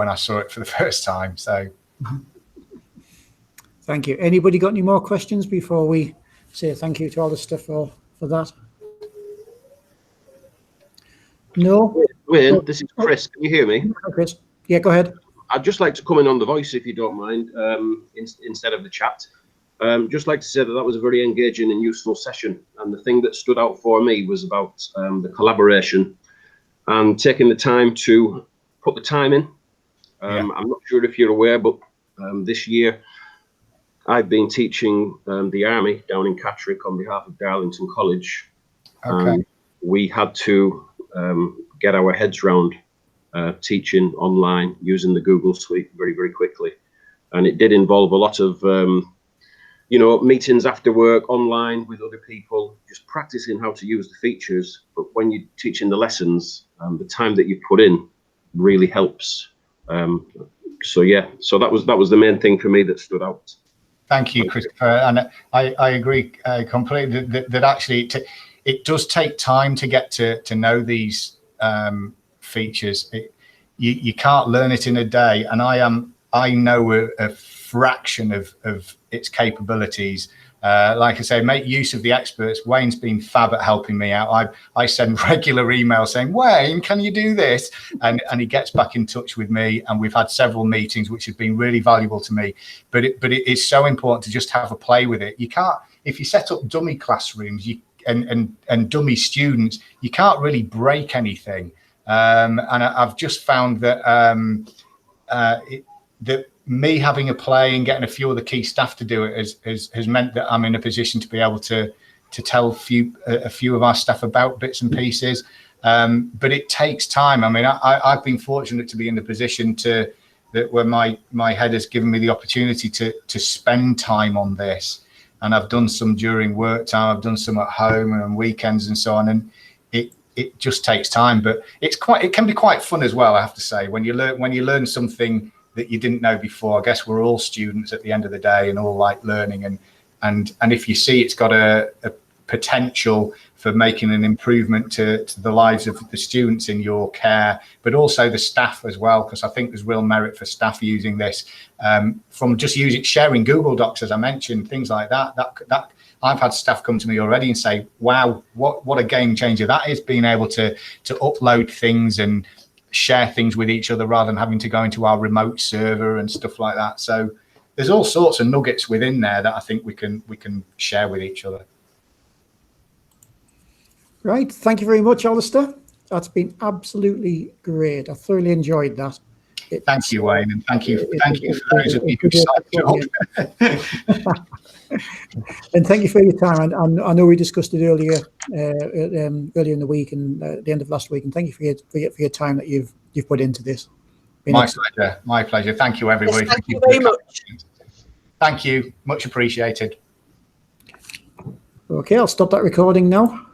I saw it for the first time. So thank you. Anybody got any more questions before we say thank you to Alistair for that? No? Wayne, this is Chris. Can you hear me? Chris. Yeah, go ahead. I'd just like to come in on the voice, if you don't mind, instead of the chat. Just like to say that was a very engaging and useful session. And the thing that stood out for me was about the collaboration and taking the time to put the time in. I'm not sure if you're aware, but this year I've been teaching the Army down in Catterick on behalf of Darlington College. Okay. We had to get our heads round teaching online using the Google Suite very, very quickly. And it did involve a lot of meetings after work online with other people, just practicing how to use the features. But when you're teaching the lessons, the time that you put in really helps. So yeah, so that was the main thing for me that stood out. Thank you, Christopher, and I agree completely that actually it does take time to get to know these features. You can't learn it in a day, and I know a fraction of its capabilities. Like I say, make use of the experts. Wayne's been fab at helping me out. I send regular emails saying, Wayne, can you do this? And he gets back in touch with me, and we've had several meetings which have been really valuable to me. But it is so important to just have a play with it. You can't, if you set up dummy classrooms and dummy students, you can't really break anything. And I've just found that that me having a play and getting a few of the key staff to do it has meant that I'm in a position to be able to tell a few of our staff about bits and pieces. But it takes time. I mean, I've been fortunate to be in the position where my head has given me the opportunity to spend time on this. And I've done some during work time, I've done some at home and on weekends and so on. And it just takes time, but it can be quite fun as well, I have to say, when you learn something that you didn't know before. I guess we're all students at the end of the day and all like learning, and if you see it's got a potential for making an improvement to the lives of the students in your care, but also the staff as well, because I think there's real merit for staff using this, from just sharing Google Docs, as I mentioned, things like that I've had staff come to me already and say, wow, what a game changer that is, being able to upload things and share things with each other rather than having to go into our remote server and stuff like that. So there's all sorts of nuggets within there that I think we can share with each other. Right, thank you very much, Alistair. That's been absolutely great. I thoroughly enjoyed that. Thank you, Wayne, and thank you for those of you who signed up. And thank you for your time. And I know we discussed it earlier in the week and at the end of last week. And thank you for your time that you've put into this. My pleasure. Thank you, everybody. Yes, thank you very much. Thank you, much appreciated. Okay, I'll stop that recording now.